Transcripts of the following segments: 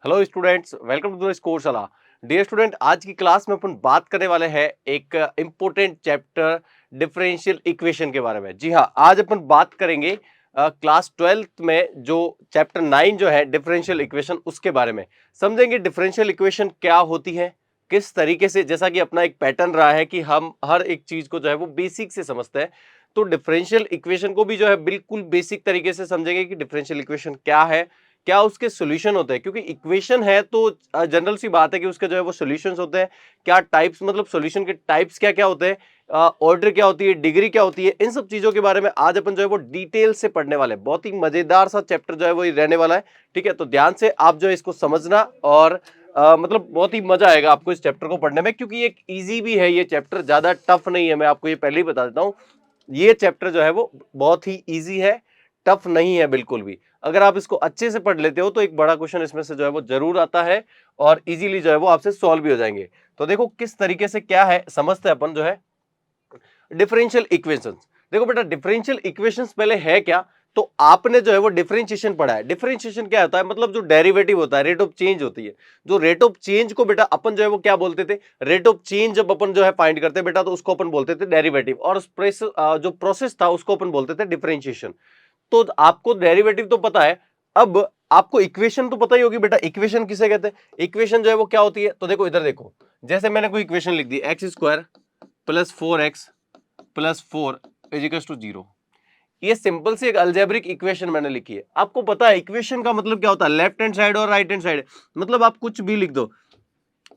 Hello students, welcome to the score सलाह। Dear student, आज की क्लास में अपन बात करने वाले हैं एक इम्पोर्टेंट चैप्टर डिफरेंशियल इक्वेशन के बारे में। जी हाँ, आज अपन बात करेंगे क्लास 12th में जो चैप्टर 9 जो है डिफरेंशियल इक्वेशन, उसके बारे में समझेंगे। डिफरेंशियल इक्वेशन क्या होती है, किस तरीके से, जैसा कि अपना एक पैटर्न रहा है कि हम हर एक चीज को जो है वो बेसिक से समझते हैं, तो डिफरेंशियल इक्वेशन को भी जो है बिल्कुल बेसिक तरीके से समझेंगे कि डिफरेंशियल इक्वेशन क्या है, क्या उसके सॉल्यूशन होते हैं। क्योंकि इक्वेशन है तो जनरल सी बात है कि उसके जो है वो सॉल्यूशंस होते हैं। क्या टाइप्स, मतलब सॉल्यूशन के टाइप्स क्या क्या होते हैं, ऑर्डर क्या होती है, डिग्री क्या होती है, इन सब चीजों के बारे में आज अपन जो है वो डिटेल से पढ़ने वाले हैं। बहुत ही मजेदार सा चैप्टर जो है वो रहने वाला है। ठीक है, तो ध्यान से आप जो है इसको समझना और मतलब बहुत ही मजा आएगा आपको इस चैप्टर को पढ़ने में, क्योंकि एक इजी भी है ये चैप्टर, ज्यादा टफ नहीं है। मैं आपको ये पहले ही बता देता हूँ, ये चैप्टर जो है वो बहुत ही इजी है, टफ नहीं है बिल्कुल भी। अगर आप इसको अच्छे से पढ़ लेते हो तो एक बड़ा क्वेश्चन इसमें से जो है वो जरूर आता है और इजीली जो है वो आपसे सॉल्व भी हो जाएंगे। तो देखो किस तरीके से क्या है, समझते हैं अपन जो है डिफरेंशियल इक्वेशंस। देखो बेटा, डिफरेंशियल इक्वेशंस पहले है क्या, तो आपने जो है वो डिफरेंशिएशन पढ़ा है। डिफरेंशिएशन क्या होता है, मतलब जो डेरिवेटिव होता है, रेट ऑफ चेंज होती है। जो रेट ऑफ चेंज को बेटा अपन जो है वो क्या बोलते थे, रेट ऑफ चेंज जब अपन जो है फाइंड करते बेटा, तो उसको अपन बोलते थे डेरिवेटिव, और उस जो प्रोसेस था उसको अपन बोलते थे डिफरेंशिएशन। तो आपको डेरिवेटिव तो पता है, अब आपको इक्वेशन तो पता ही होगी बेटा। इक्वेशन किसे कहते हैं, इक्वेशन जो है वो क्या होती है, तो देखो इधर देखो, जैसे मैंने कोई इक्वेशन लिख दी, x square plus 4x plus 4 equals to 0। ये सिंपल सी एक अलजेब्रिक इक्वेशन मैंने लिखी है। आपको पता है इक्वेशन का मतलब क्या होता है, लेफ्ट हैंड साइड और राइट हैंड साइड। मतलब आप कुछ भी लिख दो,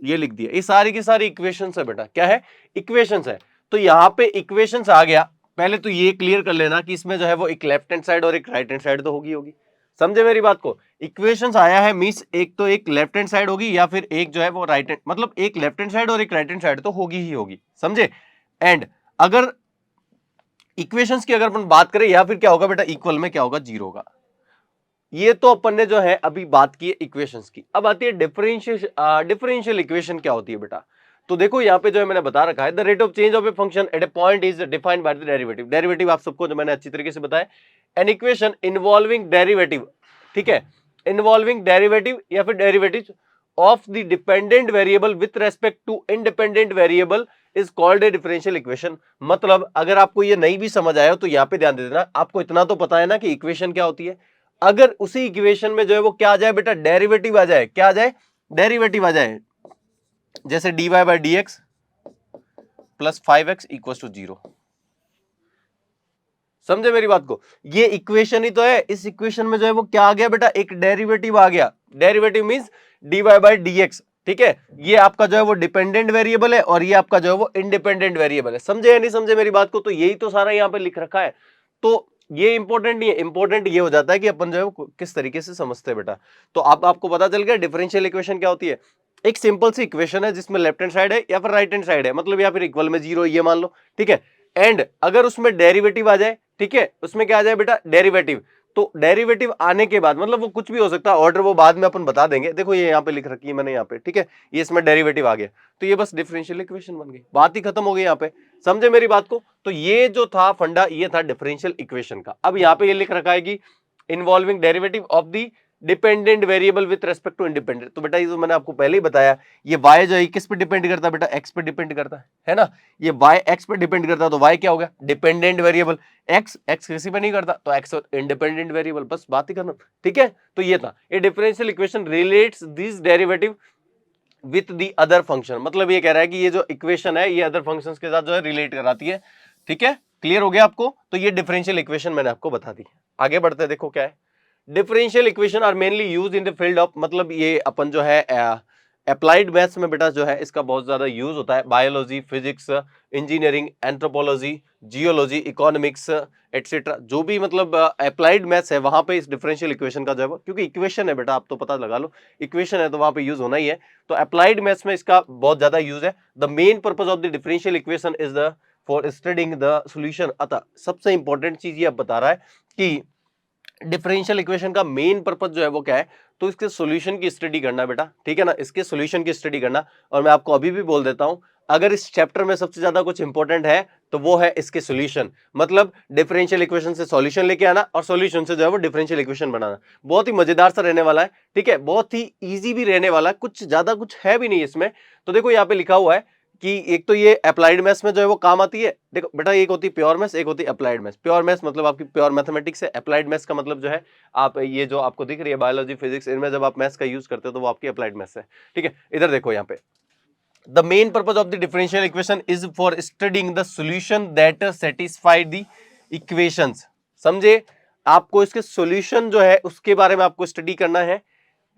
ये लिख दिया, ये सारी की सारी इक्वेशंस है बेटा। क्या है, इक्वेशंस है। तो यहाँ पे इक्वेशंस आ गया। पहले तो ये क्लियर कर लेना कि इसमें जो है वो एक लेफ्ट हैंड साइड और एक राइट हैंड साइड तो होगी। समझे मेरी बात को, इक्वेशंस आया है मींस एक तो एक लेफ्ट हैंड साइड होगी या फिर एक जो है वो राइट हैंड, मतलब एक लेफ्ट हैंड साइड और एक राइट हैंड साइड तो होगी ही होगी। समझे। एंड अगर इक्वेशंस की अगर अपन बात करें, या फिर क्या होगा बेटा, इक्वल में क्या होगा, 0 होगा। ये तो अपन ने जो है अभी बात की है इक्वेशंस की। अब आती है डिफरेंशियल इक्वेशन क्या होती है बेटा। तो देखो यहाँ पे जो है मैंने बता रखा है, the rate of change of a function at A point is defined by the derivative. Derivative आप सबको जो मैंने अच्छी तरीके से बताया, एन इक्वेशन इन्वॉल्विंग डेरिवेटिव, ठीक है, इन्वॉल्विंग डेरिवेटिव या फिर derivative of the dependent variable with respect to independent variable is called a differential equation. मतलब अगर आपको ये नहीं भी समझ आया हो तो यहाँ पे ध्यान दे देना, आपको इतना तो पता है ना कि इक्वेशन क्या होती है। अगर उसी इक्वेशन में जो है वो क्या आ जाए बेटा, डेरिवेटिव आ जाए, क्या आ जाए, डेरिवेटिव आ जाए, जैसे dy by D X plus 5x equal to 0। समझे मेरी बात को, ये इक्वेशन ही तो है। इस इक्वेशन में जो है वो क्या आ गया बेटा, एक डेरिवेटिव आ गया। Derivative means dy by D x. ठीक है, ये आपका जो है वो डिपेंडेंट वेरिएबल है और ये आपका जो है वो इंडिपेंडेंट वेरिएबल है। समझे या नहीं समझे मेरी बात को, तो यही तो सारा यहाँ पे लिख रखा है। तो ये इंपॉर्टेंट नहीं है, इंपॉर्टेंट ये हो जाता है कि अपन जो है वो किस तरीके से समझते हैं बेटा। तो अब आपको पता चल गया डिफरेंशियल इक्वेशन क्या होती है। एक सिंपल सी इक्वेशन है जिसमें लेफ्ट हैंड साइड है या फिर राइट हैंड साइड है, मतलब या फिर इक्वल में 0 ये मान लो। ठीक है, एंड अगर उसमें डेरिवेटिव आ जाए, ठीक है, उसमें क्या आ जाए बेटा, डेरिवेटिव। तो डेरिवेटिव आने के बाद मतलब वो कुछ भी हो सकता है, ऑर्डर वो बाद में अपन बता देंगे। देखो ये यहाँ पे लिख रखी है मैंने यहाँ पे, ठीक है, ये इसमें डेरिवेटिव आ गया तो ये बस डिफरेंशियल इक्वेशन बन गई, बात ही खत्म हो गई यहाँ पे। समझे मेरी बात को, तो ये जो था फंडा, ये था डिफरेंशियल इक्वेशन का। अब यहाँ पे ये लिख रखा है कि involving derivative of the dependent variable with respect to independent. तो बेटा ये तो मैंने आपको पहले ही बताया, ये y जो है किस पे डिपेंड करता है बेटा, x पे डिपेंड करता है ना। ये y x पे डिपेंड करता है तो y क्या हो गया, डिपेंडेंट वेरिएबल। x किसी पे नहीं करता तो x इंडिपेंडेंट वेरिएबल, बस बात ही करना। ठीक है, तो ये था, ये differential equation relates this derivative with the other function. मतलब ये कह रहा है कि ये जो इक्वेशन है ये अदर फंक्शंस के साथ जो है रिलेट कराती है। ठीक है, क्लियर हो गया आपको, तो ये डिफरेंशियल इक्वेशन मैंने आपको बता दी। आगे बढ़ते हैं, देखो क्या है, differential equation are mainly use in the field of, मतलब ये अपन जो है अप्लाइड मैथ्स में बेटा जो है इसका बहुत ज्यादा यूज होता है। Biology, physics, engineering, anthropology, geology, economics etcetera, जो भी मतलब अप्लाइड मैथ्स है वहां पे इस डिफरेंशियल इक्वेशन का जो है, क्योंकि इक्वेशन है बेटा, आप तो पता लगा लो, इक्वेशन है तो वहां पे यूज होना ही है। तो अप्लाइड मैथ्स में इसका बहुत ज्यादा यूज है। The main purpose of the differential equation is the for studying the solution. अतः सबसे इंपॉर्टेंट चीज ये अब बता रहा है कि डिफरेंशियल इक्वेशन का मेन पर्पस जो है वो क्या है, तो इसके सॉल्यूशन की स्टडी करना बेटा। ठीक है ना, इसके सॉल्यूशन की स्टडी करना। और मैं आपको अभी भी बोल देता हूं, अगर इस चैप्टर में सबसे ज्यादा कुछ इंपॉर्टेंट है तो वो है इसके सॉल्यूशन, मतलब डिफरेंशियल इक्वेशन से सॉल्यूशन लेके आना और सॉल्यूशन से जो है वो डिफरेंशियल इक्वेशन बनाना। बहुत ही मजेदार सा रहने वाला है, ठीक है, बहुत ही इजी भी रहने वाला है, कुछ ज्यादा कुछ है भी नहीं इसमें। तो देखो यहाँ पे लिखा हुआ है कि एक तो ये अप्लाइड मैथ्स में जो है वो काम आती है। देखो बेटा, एक होती है प्योर मैथ्स, एक होती है अप्लाइड मैथ्स। प्योर मैथ्स मतलब आपकी प्योर मैथमेटिक्स है, अप्लाइड मैथ्स का मतलब जो है आप ये जो आपको दिख रही है बायोलॉजी फिजिक्स, इनमें जब आप मैथ्स का यूज करते हो तो वो आपकी अप्लाइड मैथ्स है, ठीक है। इधर देखो यहाँ पे, the main purpose of the differential equation is for studying the solution that satisfy the equations। समझे, आपको इसके सॉल्यूशन जो है उसके बारे में आपको स्टडी करना है,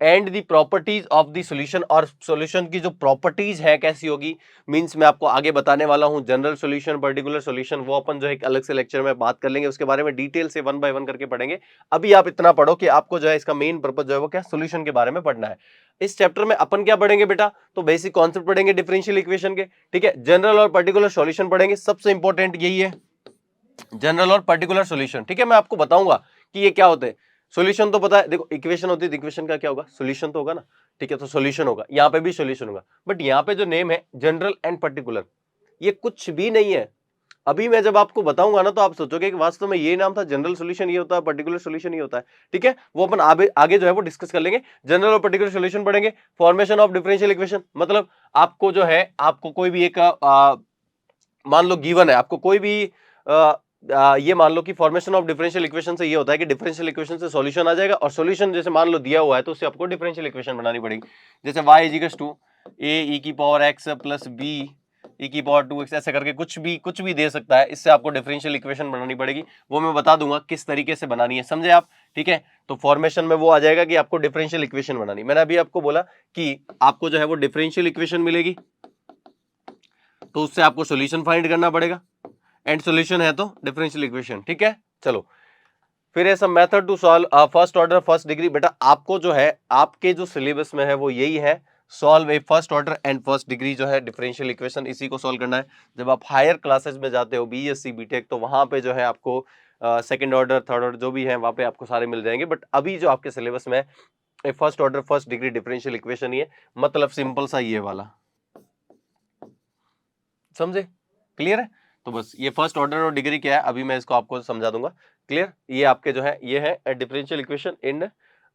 and the properties of the solution, और सॉल्यूशन की जो प्रॉपर्टीज है कैसी होगी, मींस मैं आपको आगे बताने वाला हूं। जनरल सॉल्यूशन, पर्टिकुलर सॉल्यूशन, वो अपन जो है एक अलग से लेक्चर में बात कर लेंगे, उसके बारे में डिटेल से वन बाय वन करके पढ़ेंगे। अभी आप इतना पढ़ो कि आपको जो है इसका मेन पर्पस जो है वो क्या, सॉल्यूशन के बारे में पढ़ना है। इस चैप्टर में अपन क्या पढ़ेंगे बेटा, तो बेसिक कॉन्सेप्ट पढ़ेंगे डिफरेंशियल इक्वेशन के, ठीक है। जनरल और पर्टिकुलर सॉल्यूशन पढ़ेंगे, सबसे इंपॉर्टेंट यही है, जनरल और पर्टिकुलर सॉल्यूशन, ठीक है। मैं आपको बताऊंगा कि ये क्या होते हैं। सॉल्यूशन तो पता है, देखो इक्वेशन होती है, इक्वेशन का क्या होगा, सॉल्यूशन तो होगा ना, ठीक है। तो सॉल्यूशन होगा, यहाँ पे भी सॉल्यूशन होगा, बट यहाँ पे जो नेम है जनरल एंड पर्टिकुलर, ये कुछ भी नहीं है। अभी मैं जब आपको बताऊंगा ना तो आप सोचोगे कि वास्तव में ये नाम था, जनरल सॉल्यूशन ये होता है, पर्टिकुलर सॉल्यूशन ये होता है, ठीक है। वो अपन आगे जो है वो डिस्कस कर लेंगे। जनरल और पर्टिकुलर सॉल्यूशन पढ़ेंगे। फॉर्मेशन ऑफ डिफरेंशियल इक्वेशन, मतलब आपको जो है, आपको कोई भी एक मान लो गिवन है, आपको कोई भी ये मान लो कि फॉर्मेशन ऑफ डिफरेंशियल इक्वेशन से ये होता है कि डिफरेंशियल इक्वेशन से सॉल्यूशन आ जाएगा, और सॉल्यूशन जैसे मान लो दिया हुआ है तो उससे आपको डिफरेंशियल इक्वेशन बनानी पड़ेगी। जैसे y equals to a e की power x plus b e की पावर 2x, ऐसे करके कुछ भी दे सकता है, इससे आपको डिफरेंशियल इक्वेशन बनानी पड़ेगी। वो मैं बता दूंगा किस तरीके से बनानी है, समझे आप, ठीक है। तो फॉर्मेशन में वो आ जाएगा कि आपको डिफरेंशियल इक्वेशन बनानी। मैंने अभी आपको बोला कि आपको जो है वो डिफरेंशियल इक्वेशन मिलेगी, तो उससे आपको सॉल्यूशन फाइंड करना पड़ेगा, एंड सॉल्यूशन है तो डिफरेंशियल इक्वेशन, ठीक है। चलो, फिर है सब method to solve first order first degree. बेटा आपको जो है, आपके जो सिलेबस में है वो यही है, solve A first order and first degree जो है डिफरेंशियल इक्वेशन, इसी को सॉल्व करना है। जब आप हायर क्लासेस में जाते हो, बीएससी बीटेक, तो वहां पे जो है आपको सेकंड ऑर्डर थर्ड ऑर्डर जो भी है वहां पे आपको सारे मिल जाएंगे, बट अभी जो आपके सिलेबस में है first order first degree differential equation, ये मतलब सिंपल सा ये वाला, समझे, क्लियर है। तो बस ये फर्स्ट ऑर्डर और डिग्री क्या है अभी मैं इसको आपको समझा दूंगा, क्लियर। ये आपके जो है ये है differential equation in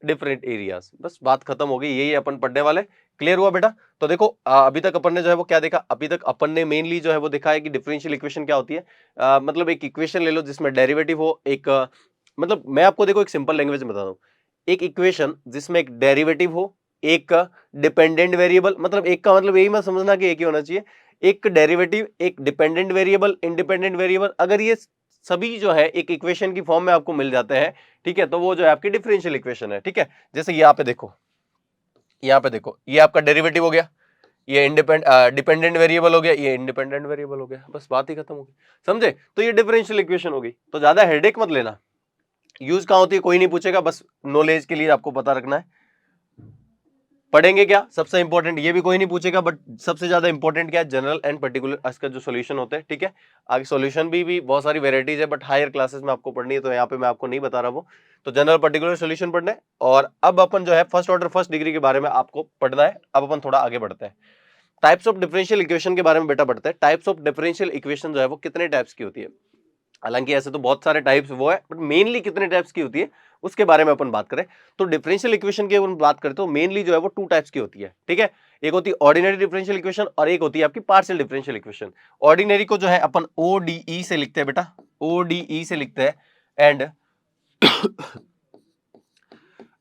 different areas, बस बात खत्म हो गई, यही अपन पढ़ने वाले। क्लियर हुआ बेटा। तो देखो अभी तक अपन ने जो है वो क्या देखा, अभी तक अपन ने मेनली जो है वो देखा है कि डिफरेंशियल इक्वेशन क्या होती है। मतलब एक इक्वेशन ले लो जिसमें डेरिवेटिव हो, एक मतलब मैं आपको देखो एक सिंपल लैंग्वेज में बता दूं, एक इक्वेशन जिसमें एक डेरिवेटिव हो, एक डिपेंडेंट वेरिएबल, मतलब एक का मतलब यही मत समझना कि एक ही होना चाहिए, एक डेरिवेटिव, एक डिपेंडेंट वेरिएबल, इंडिपेंडेंट वेरिएबल, अगर ये सभी जो है एक इक्वेशन की फॉर्म में आपको मिल जाते हैं, ठीक है, तो वो जो है आपकी डिफरेंशियल इक्वेशन है, ठीक है। जैसे यहाँ पे देखो, यहाँ पे देखो, ये आपका डेरिवेटिव हो गया, ये डिपेंडेंट वेरिएबल हो गया, ये इंडिपेंडेंट वेरिएबल हो गया, बस बात ही खत्म हो गई, समझे। तो ये डिफरेंशियल इक्वेशन हो गई, तो ज्यादा हेडेक मत लेना। यूज कहाँ होती है कोई नहीं पूछेगा, बस नॉलेज के लिए आपको पता रखना है। पढ़ेंगे क्या, सबसे इंपॉर्टेंट ये भी कोई नहीं पूछेगा, बट सबसे ज्यादा इंपॉर्टेंट क्या है, जनरल एंड पर्टिकुलर इसका जो सॉल्यूशन होते हैं, ठीक है। आगे सॉल्यूशन भी बहुत सारी वेराइटीज है, बट हायर क्लासेस में आपको पढ़नी है, तो यहाँ पे मैं आपको नहीं बता रहा वो। तो जनरल पर्टिकुलर सॉल्यूशन पढ़ना है, और अब अपन जो है फर्स्ट ऑर्डर फर्स्ट डिग्री के बारे में आपको पढ़ना है। अब अपन थोड़ा आगे बढ़ते हैं, टाइप्स ऑफ डिफरेंशियल इक्वेशन के बारे में बेटा बढ़ते हैं। टाइप्स ऑफ डिफरेंशियल इक्वेशन जो है वो कितने टाइप्स की होती है, हालांकि ऐसे तो बहुत सारे टाइप्स वो है, बट मेनली कितने टाइप्स की होती है उसके बारे में अपन बात करें। तो डिफरेंशियल इक्वेशन की अपन बात करें तो मेनली जो है वो टू टाइप्स की होती है, ठीक है। एक होती है ऑर्डिनरी डिफरेंशियल इक्वेशन, और एक होती है आपकी पार्शियल डिफरेंशियल इक्वेशन। ऑर्डिनरी को जो है अपन ओडीई से लिखते हैं बेटा, ओडीई से लिखते हैं,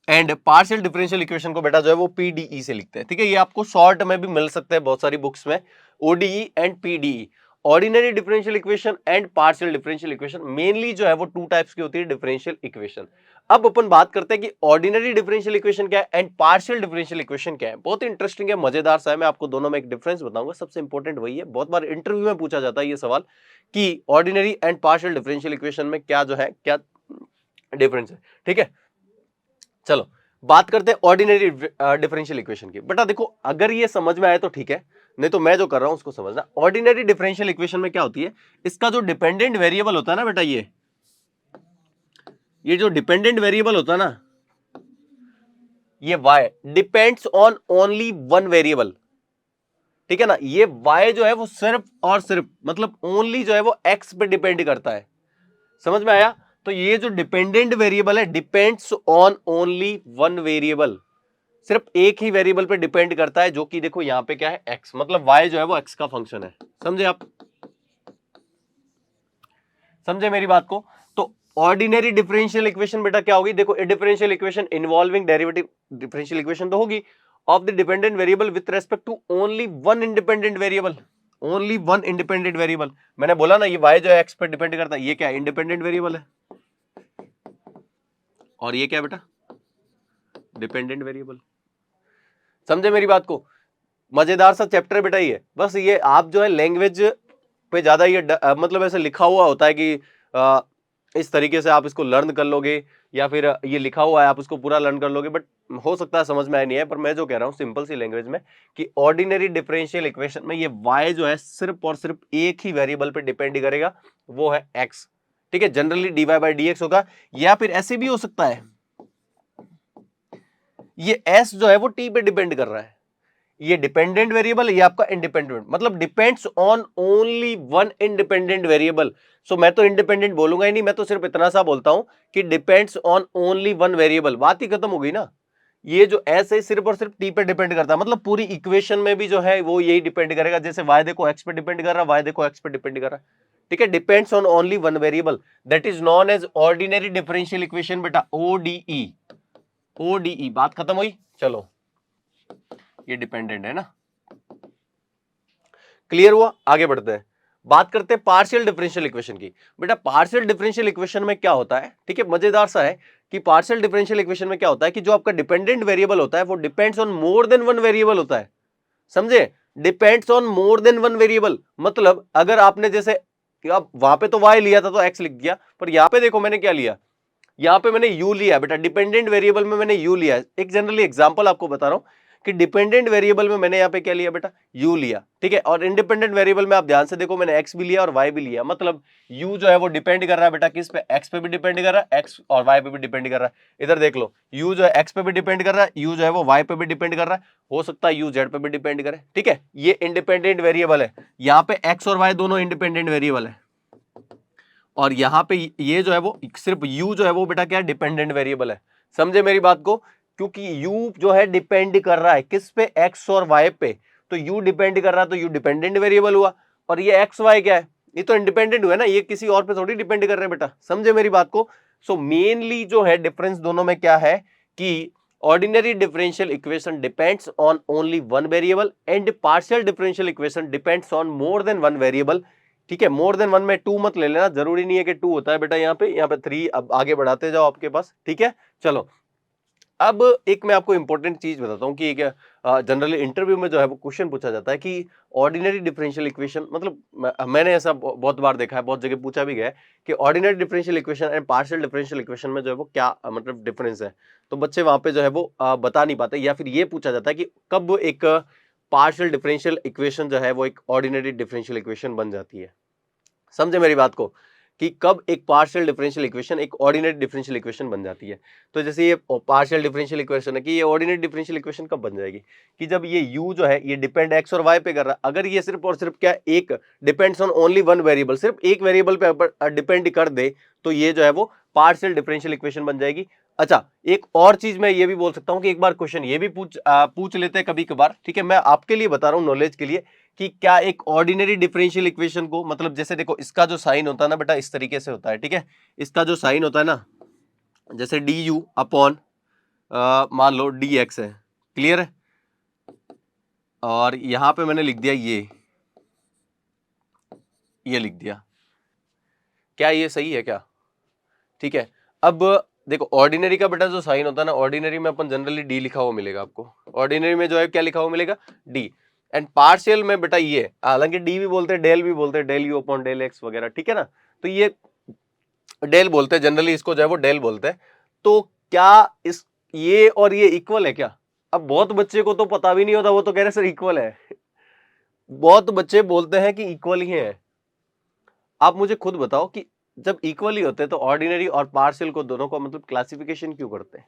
एंड पार्शियल डिफरेंशियल इक्वेशन को बेटा जो है वो पीडीई से लिखते हैं, ठीक है। ये आपको शॉर्ट में भी मिल सकते हैं बहुत सारी बुक्स में, ODE and PDE, ordinary differential equation and partial differential equation. Mainly जो है वो टू टाइप्स की होती है डिफरेंशियल इक्वेशन। अब अपन बात करते हैं कि ऑर्डिनरी डिफरेंशियल इक्वेशन क्या है एंड पार्शियल डिफरेंशियल इक्वेशन क्या है। बहुत इंटरेस्टिंग है, मजेदार सा है, मैं आपको दोनों में एक डिफरेंस बताऊंगा, सबसे इंपॉर्टेंट वही है। बहुत बार इंटरव्यू में पूछा जाता है ये सवाल कि ordinary and partial differential equation में क्या जो है क्या डिफरेंस है, ठीक है। चलो बात करते हैं ऑर्डिनरी डिफरेंशियल इक्वेशन की। बेटा देखो अगर ये समझ में आए तो ठीक है, नहीं तो मैं जो कर रहा हूं उसको समझना। ऑर्डिनरी डिफरेंशियल इक्वेशन में क्या होती है, इसका जो डिपेंडेंट वेरिएबल होता है ना बेटा, ये जो डिपेंडेंट वेरिएबल होता है ना, ये y depends on only one variable, ठीक है ना। ये y जो है वो सिर्फ और सिर्फ मतलब ओनली जो है वो x पे डिपेंड करता है, समझ में आया। तो ये जो डिपेंडेंट वेरिएबल है depends on only one variable, सिर्फ एक ही वेरिएबल पे डिपेंड करता है, जो कि देखो यहां पे क्या है x, मतलब y जो है वो x का फंक्शन है। समझे आप, समझे मेरी बात को। तो ऑर्डिनरी डिफरेंशियल इक्वेशन बेटा क्या होगी, देखो differential equation involving derivative differential equation तो होगी of the dependent variable with respect to only one independent variable, only one independent variable. मैंने बोला ना ये y जो है x पर डिपेंड करता है, ये क्या है इंडिपेंडेंट वेरिएबल है, और ये क्या बेटा डिपेंडेंट वेरिएबल। समझे मेरी बात को। मजेदार सा चैप्टर बेटा ये, बस ये आप जो है लैंग्वेज पे ज्यादा ये मतलब ऐसे लिखा हुआ होता है कि इस तरीके से आप इसको लर्न कर लोगे, या फिर ये लिखा हुआ है आप उसको पूरा लर्न कर लोगे, बट हो सकता है समझ में आया नहीं है। पर मैं जो कह रहा हूँ सिंपल सी लैंग्वेज में कि ऑर्डिनरी डिफरेंशियल इक्वेशन में ये y जो है सिर्फ और सिर्फ एक ही वेरिएबल पे डिपेंड करेगा, वो है x। ठीक है, जनरली dy/dx होगा, या फिर ऐसे भी हो सकता है ये s जो है वो t पे डिपेंड कर रहा है। ये डिपेंडेंट वेरिएबल, ये आपका इंडिपेंडेंट, मतलब depends on only one independent variable. So मैं तो इंडिपेंडेंट बोलूंगा ही नहीं, मैं तो सिर्फ इतना सा बोलता हूं कि depends on only one variable, बात ही खत्म हो गई ना। ये जो एस है सिर्फ और सिर्फ टी पे डिपेंड करता है, मतलब पूरी इक्वेशन में भी जो है वो यही डिपेंड करेगा। जैसे वाई देखो एक्स पे डिपेंड कर रहा है, वाई देखो एक्स पे डिपेंड कर रहा है, ठीक है। Depends on only one variable, that is known as ordinary differential equation बेटा, ओडीई। ओडीई बात खत्म हुई। चलो ये डिपेंडेंट है ना, क्लियर हुआ। आगे बढ़ते हैं, बात करते हैं पार्शियल डिफरेंशियल इक्वेशन की। बेटा पार्शियल डिफरेंशियल इक्वेशन में क्या होता है, ठीक है, मजेदार सा है कि पार्शियल डिफरेंशियल इक्वेशन में क्या होता है कि जो आपका डिपेंडेंट वेरिएबल होता है वो depends on more than one variable होता है। समझे, depends on more than one variable, मतलब अगर आपने जैसे अब वहां पे तो y लिया था तो x लिख दिया, पर यहां पे देखो मैंने क्या लिया, यहां पे मैंने u लिया बेटा, डिपेंडेंट वेरिएबल में मैंने u लिया। एक जनरली एग्जांपल आपको बता रहा हूं कि डिपेंडेंट वेरिएबल में मैंने यहां पे क्या लिया बेटा, u लिया, ठीक है। और इंडिपेंडेंट वेरिएबल में आप ध्यान से देखो मैंने x भी लिया और y भी लिया, मतलब u जो है वो डिपेंड कर रहा है बेटा किस पे, x पे भी डिपेंड कर रहा है, x और y पे भी डिपेंड कर रहा है। इधर देख लो u जो है x पे भी डिपेंड कर रहा है, u जो है वो y पे भी डिपेंड कर रहा है, हो सकता है u z पे भी डिपेंड करे, ठीक है। ये इंडिपेंडेंट वेरिएबल है, यहाँ पे x और y दोनों इंडिपेंडेंट वेरिएबल है, और यहां पे ये जो है वो सिर्फ u जो है वो बेटा क्या है डिपेंडेंट वेरिएबल है। समझे मेरी बात को, क्योंकि u जो है डिपेंड कर रहा है किस पे, x और y पे, तो u डिपेंड कर रहा है तो u डिपेंडेंट वेरिएबल हुआ, और ये x y क्या है, ये तो इंडिपेंडेंट हुआ ना, ये किसी और पे थोड़ी डिपेंड कर रहे हैं बेटा। समझे मेरी बात को। सो मेनली जो है डिफरेंस दोनों में क्या है कि ordinary differential equation depends on only one variable and partial differential equation depends on more than one variable, ठीक है। मोर देन वन में टू मत ले लेना, जरूरी नहीं है कि टू होता है बेटा, यहाँ पे थ्री, अब आगे बढ़ाते जाओ आपके पास, ठीक है। चलो अब एक मैं आपको इंपॉर्टेंट चीज बताता हूँ कि एक जनरली इंटरव्यू में जो है वो क्वेश्चन पूछा जाता है कि ऑर्डिनरी डिफरेंशियल इक्वेशन, मतलब मैंने ऐसा बहुत बार देखा है, बहुत जगह पूछा भी गया है कि ordinary differential equation and partial differential equation में जो है वो क्या मतलब डिफरेंस है। तो बच्चे वहां पे जो है वो बता नहीं पाते, या फिर ये पूछा जाता है कि कब एक पार्शियल डिफरेंशियल इक्वेशन जो है वो एक ऑर्डिनरी डिफरेंशियल इक्वेशन बन जाती है। समझे मेरी बात को, कि कब एक पार्शियल डिफरेंशियल इक्वेशन एक ऑर्डिनरी डिफरेंशियल इक्वेशन बन जाती है। तो जैसे ये पार्शियल डिफरेंशियल इक्वेशन है कि ये ऑर्डिनरी डिफरेंशियल इक्वेशन कब बन जाएगी, कि जब ये u जो है ये डिपेंड x और y पे कर रहा है, अगर ये सिर्फ और सिर्फ क्या एक depends on only one variable, सिर्फ एक वेरिएबल पे डिपेंड कर दे, तो ये जो है वो पार्शियल डिफरेंशियल इक्वेशन बन जाएगी। अच्छा एक और चीज मैं ये भी बोल सकता हूँ कि एक बार क्वेश्चन ये भी पूछ लेते हैं कभी कभार, ठीक है, मैं आपके लिए बता रहा हूँ नॉलेज के लिए, कि क्या एक ऑर्डिनरी डिफरेंशियल इक्वेशन को, मतलब जैसे देखो इसका जो साइन होता है ना बेटा इस तरीके से होता है, ठीक है। इसका जो साइन होता है ना, जैसे डी यू अपॉन मान लो डी एक्स है, क्लियर है, और यहां पे मैंने लिख दिया ये लिख दिया, क्या ये सही है क्या, ठीक है। अब देखो ऑर्डिनरी का बेटा जो साइन होता है ना, ऑर्डिनरी में अपन जनरली डी लिखा हुआ मिलेगा आपको, ऑर्डिनरी में जो है क्या लिखा हुआ मिलेगा, डी। एंड पार्शियल में बेटा ये, हालांकि डी भी बोलते हैं, डेल भी बोलते हैं, del u upon del X वगैरह, ठीक है ना, तो ये डेल बोलते हैं जनरली, इसको जो है वो डेल बोलते हैं। तो क्या इस ये और ये इक्वल है क्या, अब बहुत बच्चे को तो पता भी नहीं होता, वो तो कह रहे सर इक्वल है। बहुत बच्चे बोलते हैं कि इक्वल ही है। आप मुझे खुद बताओ कि जब इक्वल ही होते हैं तो ऑर्डिनरी और पार्शियल को दोनों को मतलब क्लासिफिकेशन क्यों करते हैं।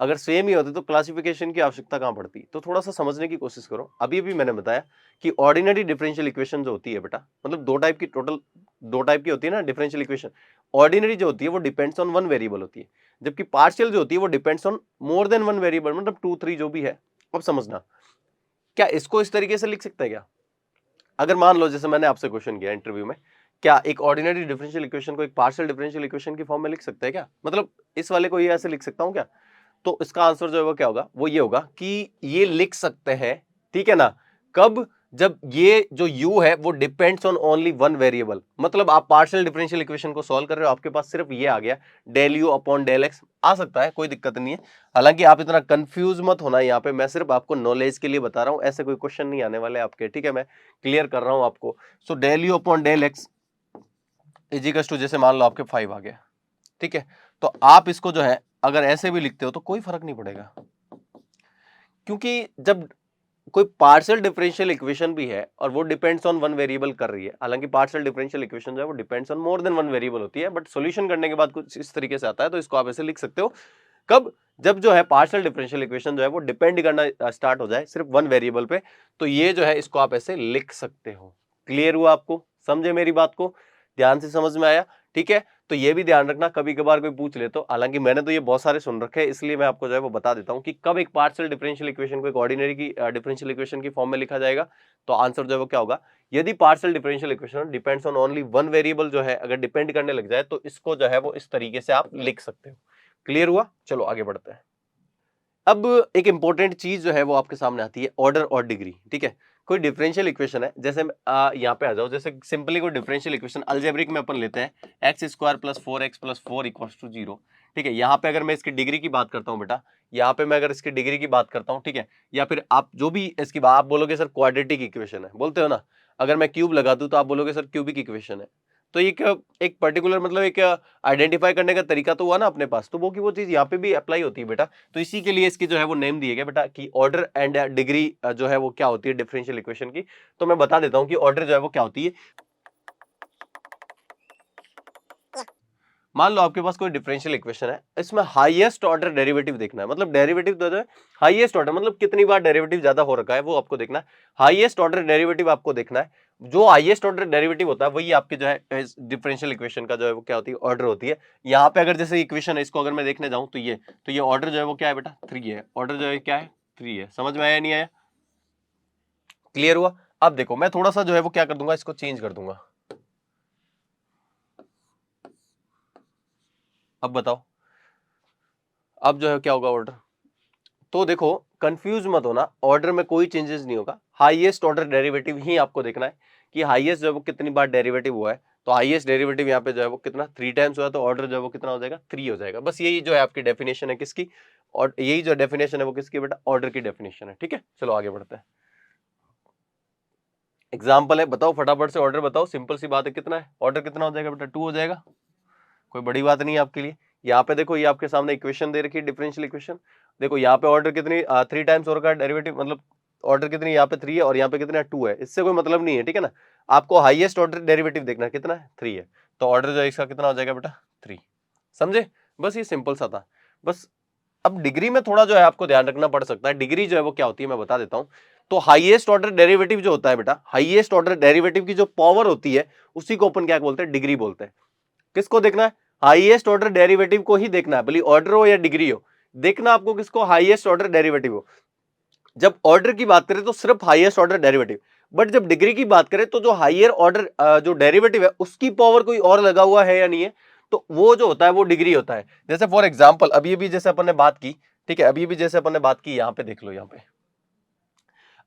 अगर सेम ही होते तो क्लासिफिकेशन की आवश्यकता कहां पड़ती। तो थोड़ा सा समझने की कोशिश करो। अभी भी मैंने बताया कि ऑर्डिनरी डिफरेंशियल इक्वेशन जो होती है बेटा, मतलब दो टाइप की होती है ना डिफरेंशियल इक्वेशन। ऑर्डिनरी जो होती है वो डिपेंड्स ऑन वन वेरिएबल होती है, जबकि पार्शियल जो होती है वो depends on more than one variable, मतलब 2 3 जो भी है। अब समझना, क्या इसको इस तरीके से लिख सकते हैं क्या? अगर मान लो जैसे मैंने आपसे क्वेश्चन किया इंटरव्यू में, क्या एक ऑर्डिनरी डिफरेंशियल इक्वेशन को एक पार्शियल डिफरेंशियल इक्वेशन की फॉर्म में लिख सकते हैं क्या? मतलब इस वाले को ये ऐसे लिख सकता हूं क्या? तो इसका आंसर जो है वो क्या होगा, वो ये होगा कि ये लिख सकते हैं, ठीक है ना। कब? जब ये जो u है वो depends on only one variable, मतलब आप पार्शियल डिफरेंशियल इक्वेशन को सॉल्व कर रहे हो, आपके पास सिर्फ ये आ गया del u upon del x आ सकता है, कोई दिक्कत नहीं है। हालांकि आप इतना कंफ्यूज मत होना, यहाँ पे मैं सिर्फ आपको नॉलेज के लिए बता रहा हूं, ऐसे कोई क्वेश्चन नहीं आने वाले आपके, ठीक है, मैं क्लियर कर रहा हूं आपको। So del u upon del X is equals to, जैसे मान लो आपके 5 आ गया, ठीक है। तो आप इसको जो है अगर ऐसे भी लिखते हो तो कोई फर्क नहीं पड़ेगा, क्योंकि जब कोई पार्शियल डिफरेंशियल इक्वेशन भी है और वो डिपेंड्स ऑन वन वेरिएबल कर रही है, हालांकि पार्शियल डिफरेंशियल इक्वेशन जो है वो depends on more than one variable होती है, बट सॉल्यूशन करने के बाद कुछ इस तरीके से आता है, तो इसको आप ऐसे लिख सकते हो। कब? जब जो है पार्शियल डिफरेंशियल इक्वेशन जो है वो डिपेंड करना स्टार्ट हो जाए सिर्फ वन वेरिएबल पे, तो ये जो है इसको आप ऐसे लिख सकते हो। क्लियर हुआ आपको? समझे मेरी बात को? ध्यान से समझ में आया? ठीक है। तो ये भी ध्यान रखना, कभी कभार कोई पूछ ले तो, हालांकि मैंने तो ये बहुत सारे सुन रखे हैं, इसलिए मैं आपको जो है वो बता देता हूं कि कब एक पार्शियल डिफरेंशियल इक्वेशन को एक ऑर्डिनरी की डिफरेंशियल इक्वेशन की फॉर्म में लिखा जाएगा। तो आंसर जो है वो क्या होगा, यदि partial differential equation depends on only one variable जो है अगर डिपेंड करने लग जाए, तो इसको जो है वो इस तरीके से आप लिख सकते हो। क्लियर हुआ? चलो आगे बढ़ते हैं। अब एक इंपॉर्टेंट चीज जो है वो आपके सामने आती है, ऑर्डर और डिग्री, ठीक है। कोई डिफरेंशियल इक्वेशन है, जैसे यहाँ पे आ जाओ, जैसे सिंपली कोई डिफरेंशियल इक्वेशन अलजेब्रिक में अपन लेते हैं X square plus 4x plus 4 equals to 0, ठीक है। यहाँ पे अगर मैं इसकी डिग्री की बात करता हूँ बेटा, यहाँ पे मैं अगर इसकी डिग्री की बात करता हूँ, ठीक है, या फिर आप जो भी इसकी बात, आप बोलोगे सर क्वाड्रेटिक इक्वेशन है, बोलते हो ना। अगर मैं क्यूब लगा दूं तो आप बोलोगे सर क्यूबिक इक्वेशन है। तो एक पर्टिकुलर मतलब एक आइडेंटिफाई करने का तरीका तो हुआ ना अपने पास, तो वो की वो चीज यहाँ पे भी अप्लाई होती है बेटा। तो इसी के लिए इसकी जो है वो नेम दिए गए बेटा कि ऑर्डर एंड डिग्री जो है वो क्या होती है डिफरेंशियल इक्वेशन की। तो मैं बता देता हूँ कि ऑर्डर जो है वो क्या होती है। मान लो आपके पास कोई डिफरेंशियल इक्वेशन है, इसमें हाईएस्ट ऑर्डर डेरिवेटिव देखना है, मतलब डेरिवेटिव जो है हाईएस्ट ऑर्डर, मतलब कितनी बार डेरिवेटिव ज्यादा हो रखा है वो आपको देखना है। हाईएस्ट ऑर्डर डेरिवेटिव आपको देखना है। जो हाईएस्ट ऑर्डर डेरिवेटिव होता है वही आपके जो है डिफरेंशियल इक्वेशन का जो है वो क्या होती है, ऑर्डर होती है। यहाँ पे अगर जैसे इक्वेशन है, इसको अगर मैं देखने जाऊं तो ये ऑर्डर जो है वो क्या है बेटा, 3 है। ऑर्डर जो है क्या है, 3 है। समझ में आया नहीं आया? क्लियर हुआ? अब देखो मैं थोड़ा सा जो है वो क्या कर दूंगा, इसको चेंज कर दूंगा। अब बताओ, अब जो है क्या होगा ऑर्डर। तो देखो कंफ्यूज मत होना, ऑर्डर में कोई चेंजेस नहीं होगा, हाईएस्ट ऑर्डर डेरिवेटिव ही आपको देखना है कि हाईएस्ट जो है वो कितनी बार डेरिवेटिव हुआ है। तो हाईएस्ट डेरिवेटिव यहाँ पे जो है वो कितना 3 टाइम्स हुआ है, तो ऑर्डर जो है वो कितना हो जाएगा, 3 हो जाएगा। बस यही जो है आपकी डेफिनेशन है किसकी, और यही जो डेफिनेशन है वो किसकी बेटा, ऑर्डर की डेफिनेशन है। ठीक है, चलो आगे बढ़ते हैं। एग्जाम्पल है, बताओ फटाफट से ऑर्डर बताओ, सिंपल सी बात है, कितना है ऑर्डर, कितना हो जाएगा बेटा, 2 हो जाएगा। कोई बड़ी बात नहीं है आपके लिए। यहाँ पे देखो ये आपके सामने इक्वेशन दे रखी है डिफरेंशियल इक्वेशन, देखो यहाँ पे ऑर्डर कितनी 3 टाइम्स और का डेरिवेटिव, मतलब ऑर्डर कितनी यहाँ पे 3 है और यहाँ पे कितना 2 है, इससे कोई मतलब नहीं है, ठीक है ना। आपको हाईएस्ट ऑर्डर डेरिवेटिव देखना है, कितना है 3 है, तो ऑर्डर जो है इसका कितना हो जाएगा बेटा 3। समझे? बस ये सिंपल सा था। बस अब डिग्री में थोड़ा जो है आपको ध्यान रखना पड़ सकता है। डिग्री जो है वो क्या होती है मैं बता देता हूँ। तो हाईएस्ट ऑर्डर डेरिवेटिव जो होता है बेटा, हाईएस्ट ऑर्डर डेरिवेटिव की जो पावर होती है उसी को अपन क्या बोलते हैं, डिग्री बोलते हैं। किसको देखना है, हाईएस्ट ऑर्डर डेरिवेटिव को ही देखना है, भले ऑर्डर हो या डिग्री हो, देखना आपको किसको, हाईएस्ट ऑर्डर डेरिवेटिव हो। जब ऑर्डर की बात करें तो सिर्फ हाईएस्ट ऑर्डर डेरिवेटिव, बट जब डिग्री की बात करें तो जो हायर ऑर्डर जो डेरिवेटिव है उसकी पावर कोई और लगा हुआ है या नहीं है, तो वो जो होता है वो डिग्री होता है। जैसे फॉर एग्जाम्पल अभी भी जैसे अपन ने बात की, ठीक है, अभी भी जैसे अपन ने बात की, यहां पे देख लो, यहां पे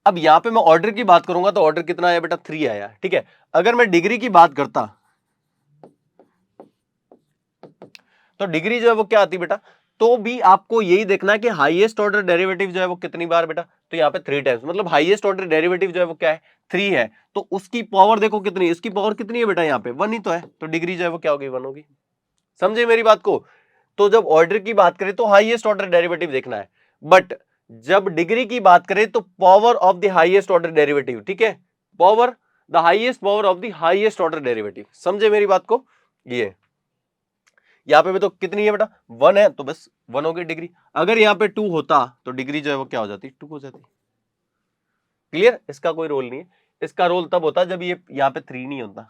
अब यहां पे मैं ऑर्डर की बात करूंगा तो ऑर्डर कितना आया बेटा, 3 आया, ठीक है। अगर मैं डिग्री की बात करता तो डिग्री जो है वो क्या आती बेटा, तो भी आपको यही देखना है कि हाईएस्ट ऑर्डर डेरिवेटिव जो है वो कितनी बार बेटा, तो यहाँ पे 3 टाइम्स, मतलब हाईएस्ट ऑर्डर डेरिवेटिव जो है वो क्या है, 3 है। तो उसकी पावर देखो कितनी, इसकी पावर कितनी है बेटा, यहाँ पे 1 ही तो है, तो डिग्री जो है वो क्या होगी, 1 होगी। समझे मेरी बात को? तो जब ऑर्डर की बात करें तो हाईएस्ट ऑर्डर डेरिवेटिव देखना है, बट जब डिग्री की बात करें तो power of the highest order derivative, ठीक है, power, the highest power of the highest order derivative. समझे मेरी बात को? ये यहां पे भी तो कितनी है बेटा, 1 है, तो बस 1 होगी डिग्री। अगर यहाँ पे 2 होता तो डिग्री जो है वो क्या हो जाती, 2 हो जाती। क्लियर, इसका कोई रोल नहीं है। इसका रोल तब होता जब ये यहाँ पे 3 नहीं होता।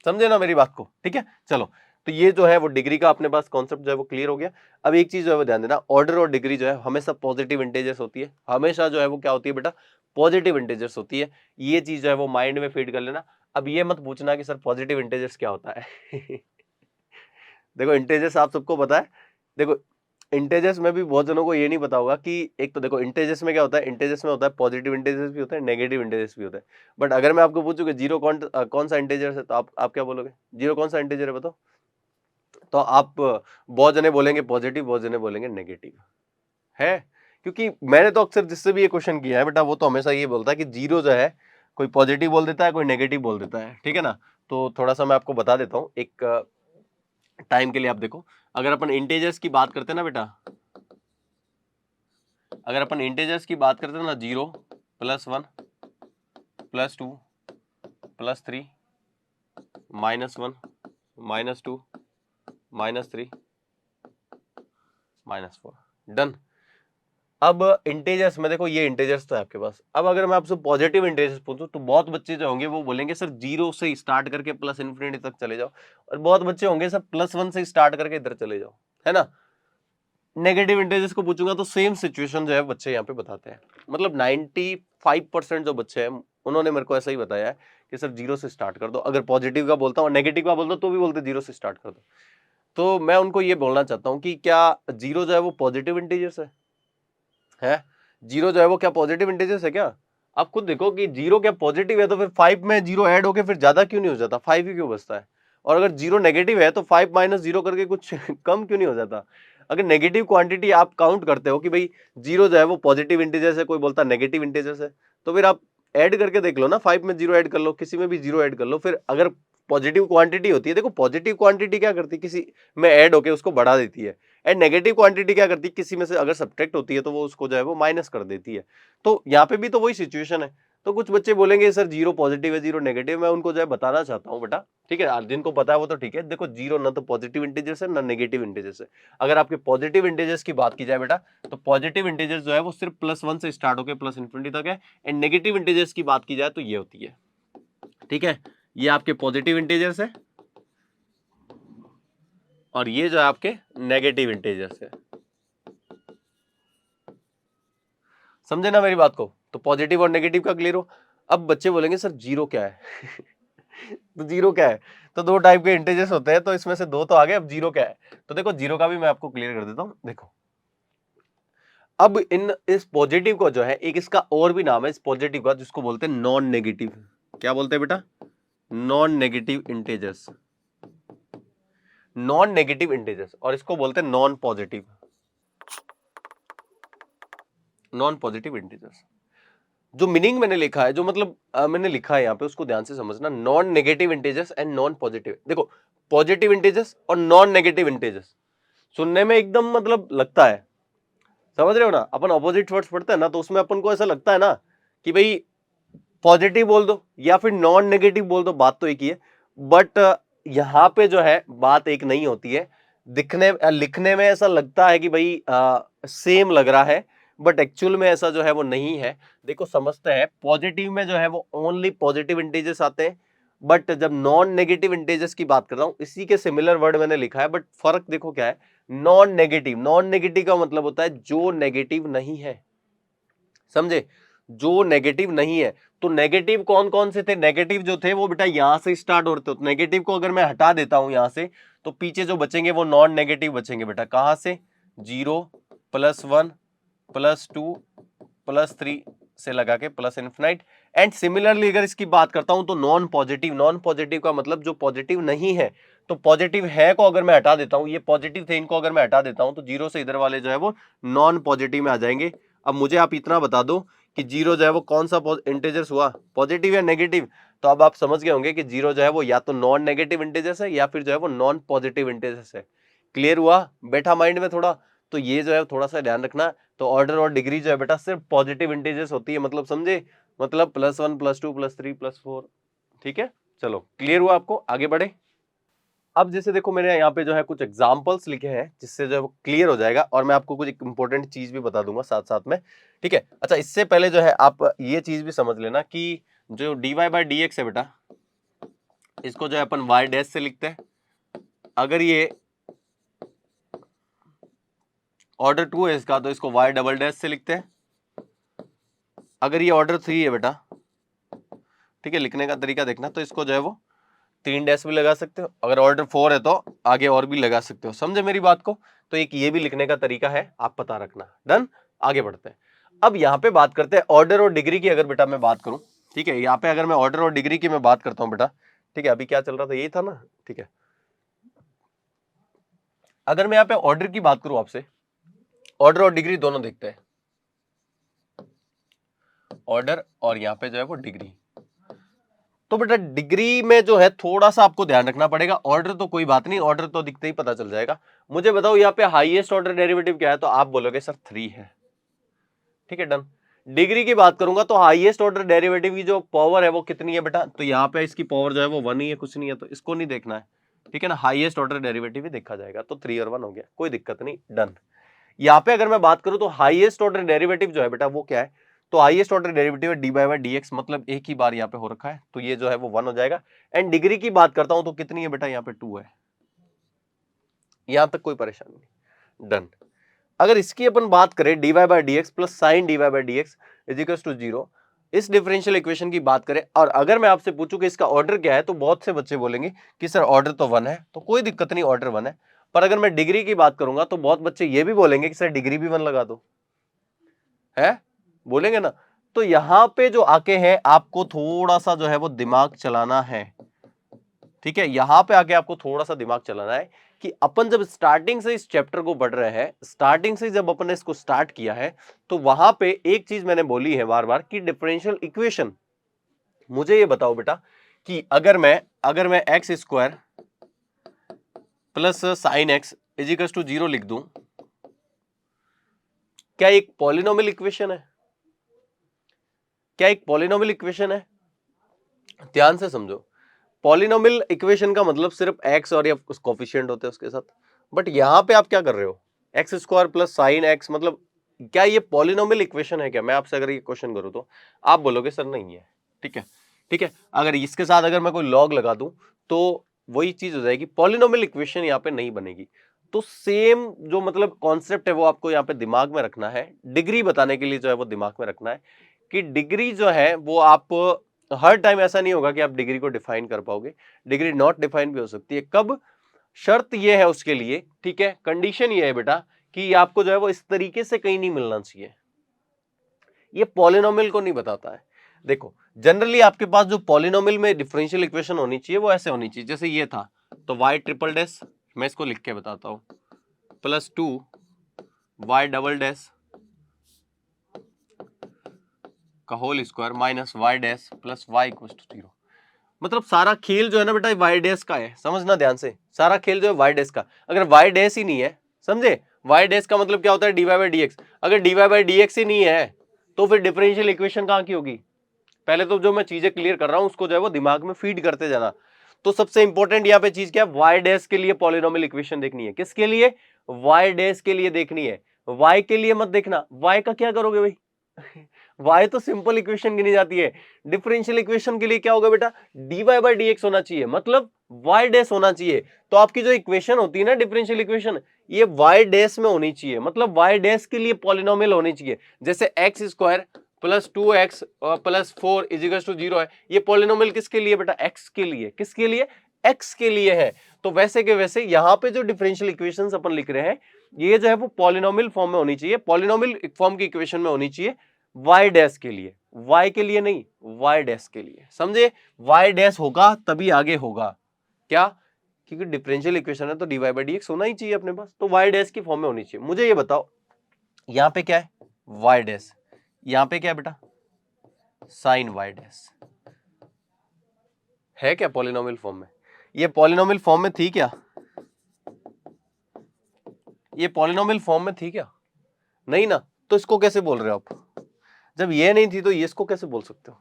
समझे ना मेरी बात को, ठीक है। चलो, तो ये जो है वो डिग्री का अपने पास कॉन्सेप्ट जो है वो क्लियर हो गया। अब एक चीज जो है वो ध्यान देना, ऑर्डर और डिग्री जो है हमेशा पॉजिटिव इंटेजर्स होती है, हमेशा जो है वो क्या होती है बेटा, पॉजिटिव इंटेजर्स होती है। ये चीज जो है वो माइंड में फीड कर लेना। अब ये मत पूछना कि सर पॉजिटिव इंटेजर्स क्या होता है देखो इंटेजर्स आप सबको पता है। देखो इंटेजर्स में भी बहुत जनों को ये नहीं पता होगा कि एक तो देखो इंटेजर्स में क्या होता है, इंटेजर्स में होता है पॉजिटिव इंटेजर्स भी होता है, नेगेटिव इंटेजर्स भी होता है। बट अगर मैं आपको पूछूं कि जीरो कौन सा इंटेजर है, तो आप क्या बोलोगे, जीरो कौन सा इंटेजर है बताओ। तो आप बहुत जने बोलेंगे पॉजिटिव, बहुत जने बोलेंगे नेगेटिव है। क्योंकि मैंने तो अक्सर जिससे भी ये क्वेश्चन किया है बेटा, वो तो हमेशा ये बोलता है कि जीरो जो है कोई पॉजिटिव बोल देता है, कोई नेगेटिव बोल देता है, ठीक है ना। तो थोड़ा सा मैं आपको बता देता हूँ एक टाइम के लिए। आप देखो, अगर अपन इंटेजर्स की बात करते हैं ना बेटा, अगर अपन इंटेजर्स की बात करते हैं ना, 0 +1 +2 +3 -1 -2 -3 -4, डन। अब इंटेजर्स में देखो, ये इंटेजर्स तो है आपके पास। अब अगर मैं आपसे पॉजिटिव इंटेजर्स पूछूं तो बहुत बच्चे जो होंगे वो बोलेंगे सर 0 से स्टार्ट करके प्लस इन्फिनिटी तक चले जाओ, और बहुत बच्चे होंगे सर +1 से स्टार्ट करके इधर चले जाओ, है ना। नेगेटिव इंटेजर्स को पूछूंगा तो सेम सिचुएशन जो है बच्चे यहाँ पे बताते हैं। मतलब 95% जो बच्चे हैं उन्होंने मेरे को ऐसा ही बताया है कि सर 0 से स्टार्ट कर दो। अगर पॉजिटिव का बोलता हूँ, नेगेटिव का बोलता हूँ, तो भी बोलते 0 से स्टार्ट कर दो। तो मैं उनको ये बोलना चाहता हूँ कि क्या 0 जो है वो पॉजिटिव इंटीजर्स है? 0 जो है वो क्या पॉजिटिव इंटीजर्स है क्या? आप खुद देखो कि 0 क्या पॉजिटिव है, तो फिर 5 में 0 ऐड होके फिर ज्यादा क्यों नहीं हो जाता, 5 ही क्यों बचता है। और अगर 0 नेगेटिव है तो 5 - 0 करके कुछ कम क्यों नहीं हो जाता। अगर नेगेटिव क्वांटिटी आप काउंट करते हो कि भाई 0 जो है वो पॉजिटिव इंटीजर्स है, कोई बोलता नेगेटिव इंटीजर्स है, तो फिर आप ऐड करके देख लो ना, 5 में 0 ऐड कर लो, किसी में भी 0 ऐड कर लो। फिर अगर पॉजिटिव क्वांटिटी होती है, देखो पॉजिटिव क्वांटिटी क्या करती है, किसी में ऐड होके उसको बढ़ा देती है। एंड नेगेटिव क्वांटिटी क्या करती है, किसी में से अगर सब्ट्रैक्ट होती है तो वो उसको जो है वो माइनस कर देती है। तो यहाँ पे भी तो वही सिचुएशन है। तो कुछ बच्चे बोलेंगे सर 0 पॉजिटिव है 0 नेगेटिव, मैं उनको जो है बताना चाहता हूँ बेटा, ठीक है, जिनको पता है वो तो ठीक है। देखो 0 ना तो पॉजिटिव इंटीजर्स है ना नेगेटिव इंटीजर्स है। अगर आपके पॉजिटिव इंटीजर्स की बात की जाए बेटा, तो पॉजिटिव इंटीजर्स जो है वो सिर्फ +1 से स्टार्ट होकर प्लस इन्फिनिटी तक है। एंड नेगेटिव इंटीजर्स की बात की जाए तो ये होती है, ठीक है, ये आपके पॉजिटिव इंटीजर्स है और ये जो है आपके नेगेटिव इंटीजर्स है। समझे ना मेरी बात को। तो पॉजिटिव और नेगेटिव का क्लियर हो। अब बच्चे बोलेंगे सर 0 क्या है तो 0 क्या है, तो दो टाइप के इंटीजर्स होते हैं, तो इसमें से दो तो आ गए, अब 0 क्या है। तो देखो 0 का भी मैं आपको क्लियर कर देता हूं। देखो अब इस पॉजिटिव को जो है, एक इसका और भी नाम है इस पॉजिटिव का, जिसको बोलते हैं नॉन नेगेटिव। क्या बोलते हैं बेटा, non negative integers, non negative integers, और इसको बोलते हैं non positive, non positive integers. जो मीनिंग मैंने लिखा है, जो मतलब मैंने लिखा है यहाँ पे, उसको ध्यान से समझना। Non negative integers and non positive. देखो पॉजिटिव इंटीजर्स और नॉन नेगेटिव इंटीजर्स सुनने में एकदम मतलब लगता है, समझ रहे हो ना। अपन ऑपोजिट वर्ड्स पढ़ते हैं ना, तो उसमें अपन को ऐसा लगता है ना कि भाई पॉजिटिव बोल दो या फिर नॉन नेगेटिव बोल दो, बात तो एक ही है। बट यहाँ पे जो है बात एक नहीं होती है। दिखने लिखने में ऐसा लगता है कि भाई सेम लग रहा है, बट एक्चुअल में ऐसा जो है वो नहीं है। देखो समझते हैं, पॉजिटिव में जो है वो ओनली पॉजिटिव इंटीजर्स आते हैं, बट जब नॉन नेगेटिव इंटीजर्स की बात कर रहा हूं, इसी के सिमिलर वर्ड मैंने लिखा है, बट फर्क देखो क्या है। नॉन नेगेटिव, नॉन नेगेटिव का मतलब होता है जो नेगेटिव नहीं है, समझे, जो नेगेटिव नहीं है। तो नेगेटिव कौन कौन से थे, नेगेटिव जो थे वो बेटा यहां से स्टार्ट होते हो। नेगेटिव को अगर मैं हटा देता हूं यहां से, तो पीछे जो बचेंगे वो नॉन नेगेटिव बचेंगे बेटा। कहां से, 0 +1 +2 +3 से लगा के प्लस इन्फिनाइट। एंड सिमिलरली अगर इसकी बात करता हूं तो नॉन पॉजिटिव, नॉन पॉजिटिव का मतलब जो पॉजिटिव नहीं है। तो पॉजिटिव है को अगर मैं हटा देता हूं, ये पॉजिटिव थे, इनको अगर मैं हटा देता हूं, तो 0 से इधर वाले जो है वो नॉन पॉजिटिव में आ जाएंगे। अब मुझे आप इतना बता दो कि 0 जो है वो कौन सा इंटीजर्स हुआ, पॉजिटिव या नेगेटिव। तो अब आप समझ गए होंगे कि 0 जो है वो या तो नॉन नेगेटिव इंटीजर्स है या फिर जो है वो नॉन पॉजिटिव इंटीजर्स है। क्लियर हुआ, बैठा माइंड में थोड़ा। तो ये जो है थोड़ा सा ध्यान रखना। तो ऑर्डर और डिग्री जो है बेटा सिर्फ पॉजिटिव इंटीजर्स होती है, मतलब समझे, मतलब +1 +2 +3 +4, ठीक है। चलो क्लियर हुआ आपको, आगे बढ़े। अब जैसे देखो मैंने यहाँ पे जो है कुछ एग्जांपल्स लिखे हैं जिससे जो है वो क्लियर हो जाएगा और मैं आपको कुछ इंपॉर्टेंट चीज भी बता दूंगा साथ साथ में, ठीक है। अच्छा, इससे पहले जो है आप ये चीज भी समझ लेना कि जो dy बाई डी एक्स है बेटा, इसको जो है अपन y डैश से लिखते हैं। अगर ये ऑर्डर 2 है इसका तो इसको y डबल डैश से लिखते हैं। अगर ये ऑर्डर 3 है बेटा, ठीक है, लिखने का तरीका देखना, तो इसको जो है वो 3 डैश भी लगा सकते हो। अगर ऑर्डर 4 है तो आगे और भी लगा सकते हो। समझे मेरी बात को? तो एक ये भी लिखने का तरीका है, आप पता रखना। डन, आगे बढ़ते हैं। अब यहाँ पे बात करते हैं ऑर्डर और डिग्री की। अगर बेटा मैं बात करूं, ठीक है, यहाँ पे अगर मैं ऑर्डर और डिग्री की मैं बात करता हूं बेटा, ठीक है, अभी क्या चल रहा था, यही था ना, ठीक है। अगर मैं यहाँ पे ऑर्डर की बात करूं आपसे, ऑर्डर और डिग्री दोनों देखते हैं, ऑर्डर और यहाँ पे जो है वो डिग्री। तो बेटा डिग्री में जो है थोड़ा सा आपको ध्यान रखना पड़ेगा। ऑर्डर तो कोई बात नहीं, ऑर्डर तो दिखते ही पता चल जाएगा। मुझे बताओ यहाँ पे हाईएस्ट ऑर्डर डेरिवेटिव क्या है, तो आप बोलोगे सर 3 है, ठीक है, डन। डिग्री की बात करूंगा तो हाईएस्ट ऑर्डर डेरिवेटिव की जो पावर है वो कितनी है बेटा, तो यहाँ पे इसकी पावर जो है वो 1 ही है, कुछ नहीं है, तो इसको नहीं देखना है, ठीक है ना। हाईएस्ट ऑर्डर डेरिवेटिव ही देखा जाएगा, तो 3 और 1 हो गया, कोई दिक्कत नहीं, डन। यहाँ पे अगर मैं बात करूं तो हाईएस्ट ऑर्डर डेरिवेटिव जो है बेटा वो क्या है, तो हाईएस्ट ऑर्डर डेरिवेटिव है डी बाई डी एक्स, मतलब एक ही बार यहाँ पे हो रखा है, तो ये जो है वो 1 हो जाएगा। एंड डिग्री की बात करता हूं तो कितनी है बेटा, यहाँ पे 2 है। यहां तक कोई परेशानी नहीं, डन। अगर इसकी अपन बात करें D Y by D X plus sine D Y by D X is equal to 0, इस डिफरेंशियल इक्वेशन की बात करें, और अगर मैं आपसे पूछूं कि इसका ऑर्डर क्या है, तो बहुत से बच्चे बोलेंगे कि सर ऑर्डर तो 1 है, तो कोई दिक्कत नहीं, ऑर्डर 1 है। पर अगर मैं डिग्री की बात करूंगा तो बहुत बच्चे ये भी बोलेंगे कि सर डिग्री भी 1 लगा दो, है, बोलेंगे ना। तो यहां पे जो आके है आपको थोड़ा सा जो है वो दिमाग चलाना है, ठीक है। यहां पे आके आपको थोड़ा सा दिमाग चलाना है कि अपन जब स्टार्टिंग से इस चैप्टर को पढ़ रहे हैं, स्टार्टिंग से जब अपन ने इसको स्टार्ट किया है, तो वहां पे एक चीज मैंने बोली है बार बार कि डिफरेंशियल इक्वेशन। मुझे ये बताओ बेटा कि अगर मैं X square plus sine X is equal to 0 लिख दूं, क्या एक पॉलिनोमियल इक्वेशन है? क्या एक पॉलिनोमियल इक्वेशन है? ध्यान से समझो, पॉलिनोमियल इक्वेशन का मतलब सिर्फ एक्स और या कोफिशिएंट होते हैं उसके साथ। बट यहां पे आप क्या कर रहे हो, x square plus sine x, मतलब क्या ये पॉलिनोमियल इक्वेशन है क्या? मैं आपसे अगर ये क्वेश्चन करूं तो आप बोलोगे सर नहीं है, ठीक है, ठीक है। अगर इसके साथ अगर मैं कोई लॉग लगा दूं तो वही चीज हो जाएगी, पॉलिनोमियल इक्वेशन यहाँ पे नहीं बनेगी। तो सेम जो मतलब कॉन्सेप्ट है वो आपको यहाँ पे दिमाग में रखना है, डिग्री बताने के लिए जो है वो दिमाग में रखना है कि डिग्री जो है वो आप हर टाइम ऐसा नहीं होगा कि आप डिग्री को डिफाइन कर पाओगे। डिग्री नॉट डिफाइन भी हो सकती है। कब? शर्त यह है उसके लिए, ठीक है, कंडीशन ये है बेटा कि आपको जो है वो इस तरीके से कहीं नहीं मिलना चाहिए। ये पॉलिनोमियल को नहीं बताता है। देखो जनरली आपके पास जो पॉलिनोमियल में डिफरेंशियल इक्वेशन होनी चाहिए वो ऐसे होनी चाहिए, जैसे ये था, तो y ट्रिपल डैश, मैं इसको लिख के बताता हूं, प्लस 2 y डबल डैश का whole square minus y dash plus y equal to 0। मतलब सारा खेल जो है ना बेटा y डैश का है, समझना ध्यान से, सारा खेल जो है y डैश का। अगर y डैश ही नहीं है, समझे, y डैश का मतलब क्या होता है, dy बाई dx। अगर dy बाई dx ही नहीं है तो फिर डिफरेंशियल इक्वेशन कहां की होगी? पहले तो जो मैं चीजें क्लियर कर रहा हूं उसको जो है वो दिमाग में फीड करते जाना। तो सबसे इंपॉर्टेंट यहाँ पे चीज क्या है, y डैश के लिए पॉलिनोमियल इक्वेशन देखनी है। किसके लिए? y डैश के लिए देखनी है, y के लिए मत देखना। y का क्या करोगे भाई y तो सिंपल इक्वेशन गिनी जाती है। डिफरेंशियल इक्वेशन के लिए क्या होगा बेटा, dy बाई dx होना चाहिए, मतलब y डैश होना चाहिए। तो आपकी जो इक्वेशन होती है ना डिफरेंशियल इक्वेशन, ये y डैश में होनी चाहिए, मतलब y डैश के लिए पॉलिनोमियल होनी चाहिए। जैसे X square plus 2x plus 4 is equal to 0 है, ये पॉलिनोमियल किसके लिए बेटा, x के लिए। किसके लिए? x के लिए है। तो वैसे के वैसे यहां पे जो डिफरेंशियल इक्वेशंस अपन लिख रहे हैं ये जो है वो पॉलिनोमियल फॉर्म में होनी चाहिए, पॉलिनोमियल फॉर्म की इक्वेशन में होनी चाहिए, y डैश के लिए, y के लिए नहीं, y डैश के लिए, समझे। y डैश होगा तभी आगे होगा, क्या? क्योंकि डिफरेंशियल इक्वेशन है तो dy बाई dx होना ही चाहिए अपने पास, तो y डैश की फॉर्म में होनी चाहिए। मुझे ये बताओ यहां पे क्या है, y डैश, यहां पे क्या है बेटा, साइन वाई डैश, है क्या पॉलिनोमियल फॉर्म में? ये पॉलिनोमियल फॉर्म में थी क्या? ये पॉलिनोमियल फॉर्म में थी क्या? नहीं ना, तो इसको कैसे बोल रहे हो आप? जब ये नहीं थी तो ये इसको कैसे बोल सकते हो?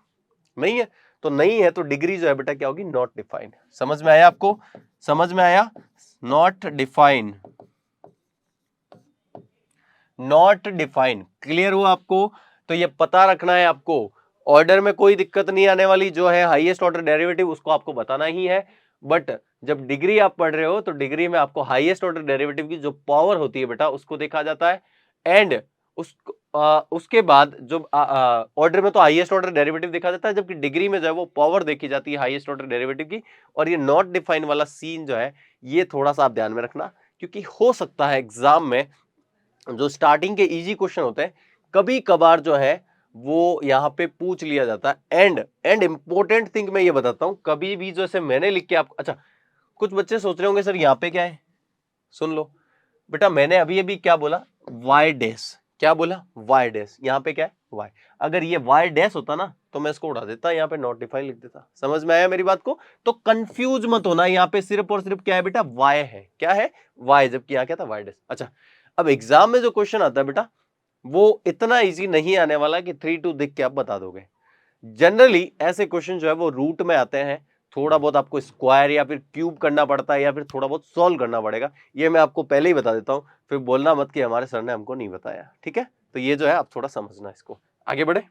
नहीं है, तो नहीं है तो डिग्री जो है बेटा क्या होगी, नॉट डिफाइंड। समझ में आया आपको, समझ में आया, not defined, not defined, clear हुआ आपको। तो ये पता रखना है आपको, ऑर्डर में कोई दिक्कत नहीं आने वाली, जो है हाईएस्ट ऑर्डर डेरिवेटिव उसको आपको बताना ही है। बट जब डिग्री आप पढ़ रहे हो तो डिग्री में आपको हाईएस्ट ऑर्डर डेरिवेटिव की जो पावर होती है बेटा उसको देखा जाता है। एंड उसके बाद जो ऑर्डर में तो हाईएस्ट ऑर्डर डेरिवेटिव देखा जाता है, जबकि डिग्री में जो है वो पावर देखी जाती है हाईएस्ट ऑर्डर डेरिवेटिव की। और ये नॉट डिफाइन वाला सीन जो है ये थोड़ा सा आप ध्यान में रखना, क्योंकि हो सकता है एग्जाम में जो स्टार्टिंग के इजी क्वेश्चन होते हैं कभी कभार जो है वो यहाँ पे पूछ लिया जाता है। एंड इंपॉर्टेंट थिंग मैं ये बताता हूं, कभी भी जैसे मैंने लिख के आपको, अच्छा कुछ बच्चे सोच रहे होंगे सर यहाँ पे क्या है, सुन लो बेटा, मैंने अभी अभी क्या बोला, वाई डैश, क्या बोला, वाई डैश, यहाँ पे क्या है, वाई। अगर ये वाई डैश होता ना तो मैं इसको उड़ा देता, यहाँ पे नॉट डिफाइन लिख देता। समझ में आया मेरी बात को? तो कंफ्यूज मत होना, यहाँ पे सिर्फ और सिर्फ क्या है बेटा, वाई है, क्या है, वाई, जबकि यहाँ क्या था, वाई डैश। अच्छा अब एग्जाम में जो क्वेश्चन आता है बेटा वो इतना इजी नहीं आने वाला कि 3-2 देख के आप बता दोगे। जनरली ऐसे क्वेश्चन जो है वो रूट में आते हैं, थोड़ा बहुत आपको स्क्वायर या फिर क्यूब करना पड़ता है या फिर थोड़ा बहुत सॉल्व करना पड़ेगा, ये मैं आपको पहले ही बता देता हूं, फिर बोलना मत कि हमारे सर ने हमको नहीं बताया, ठीक है? तो ये जो है आप थोड़ा समझना इसको। आगे बढ़े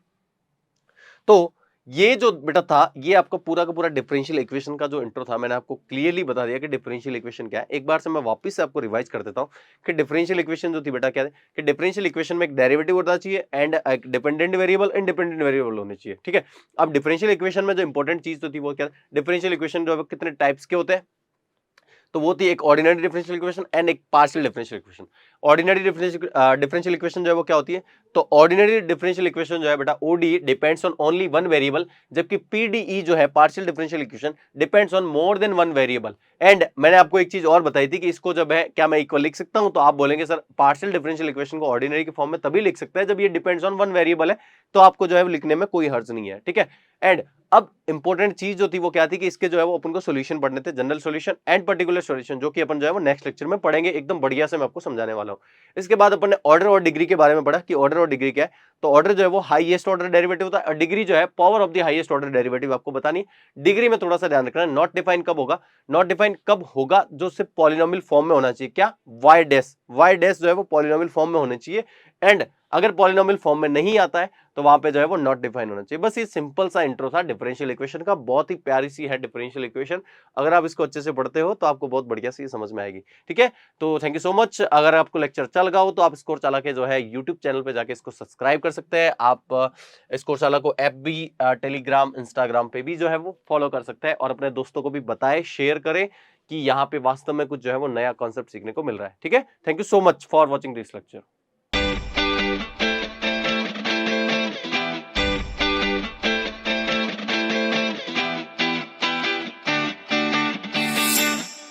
तो ये जो बेटा था ये आपका पूरा का पूरा डिफरेंशियल इक्वेशन का जो इंट्रो था, मैंने आपको क्लियरली बता दिया कि डिफरेंशियल इक्वेशन क्या है। एक बार से मैं वापस से आपको रिवाइज कर देता हूं कि डिफरेंशियल इक्वेशन जो थी बेटा क्या है कि डिफरेंशियल इक्वेशन में एक डेरिवेटिव होना चाहिए एंड एक डिपेंडेंट वेरिएबल, इंडिपेंडेंट वेरिएबल होने चाहिए, ठीक है? अब डिफरेंशियल इक्वेशन में जो इंपॉर्टेंट चीज तो थी वो क्या, डिफरेंशियल इक्वेशन जो है कितने टाइप्स के होते हैं, तो वो थी एक ऑर्डिनरी डिफरेंशियल इक्वेशन एंड एक partial differential equation. Ordinary differential equation जो है वो क्या होती है, तो ऑर्डिनरी डिफरेंशियल इक्वेशन जो है बेटा ODE depends on only one variable, जबकि पीडीई जो है partial differential equation depends on more than one variable. And मैंने आपको एक चीज और बताई थी कि इसको जब है क्या मैं इक्वल लिख सकता हूं, तो आप बोलेंगे सर पार्शियल डिफरेंशियल इक्वेशन को ऑर्डिनरी के फॉर्म में तभी लिख सकता है जब ये डिपेंड्स ऑन वन वेरिएबल है, तो आपको जो है लिखने में कोई हर्ज नहीं है, ठीक है? एंड अब इंपॉर्टेंट चीज जो थी वो क्या थी कि इसके जो है वो अपन को सॉल्यूशन पढ़ने थे, general solution and particular solution, जो कि अपन जो है वो नेक्स्ट लेक्चर में पढ़ेंगे, एकदम बढ़िया से मैं आपको समझाने वाला हूं। इसके बाद अपन ने ऑर्डर और डिग्री के बारे में पढ़ा कि ऑर्डर और डिग्री क्या है, तो ऑर्डर जो है वो हाईएस्ट ऑर्डर डेरिवेटिव होता है और डिग्री जो है power of the highest order derivative आपको बतानी। डिग्री में थोड़ा सा ध्यान रखना, नॉट डिफाइन कब होगा, नॉट डिफाइन कब होगा, जो सिर्फ पॉलिनोमियल फॉर्म में होना चाहिए, क्या, वाई डैश, वाई डैश जो है वो पॉलिनोमियल फॉर्म में होने चाहिए। एंड अगर पॉलिनोमियल फॉर्म में नहीं आता है तो वहां पे जो है वो नॉट डिफाइन होना चाहिए। बस ये सिंपल सा इंट्रो था डिफरेंशियल इक्वेशन का, बहुत ही प्यारी सी है डिफरेंशियल इक्वेशन। अगर आप इसको अच्छे से पढ़ते हो तो आपको बहुत बढ़िया सी समझ में आएगी, ठीक है? तो थैंक यू सो मच। अगर आपको लेक्चर चल गया हो तो आप स्कोर चाला के जो है यूट्यूब चैनल पे जाके इसको सब्सक्राइब कर सकते हैं। आप स्कोर चाला को एफबी, टेलीग्राम, इंस्टाग्राम पे भी जो है वो फॉलो कर सकते हैं और अपने दोस्तों को भी बताएं, शेयर करें कि यहाँ पे वास्तव में कुछ जो है वो नया कॉन्सेप्ट सीखने को मिल रहा है, ठीक है? Thank you so much for watching this lecture.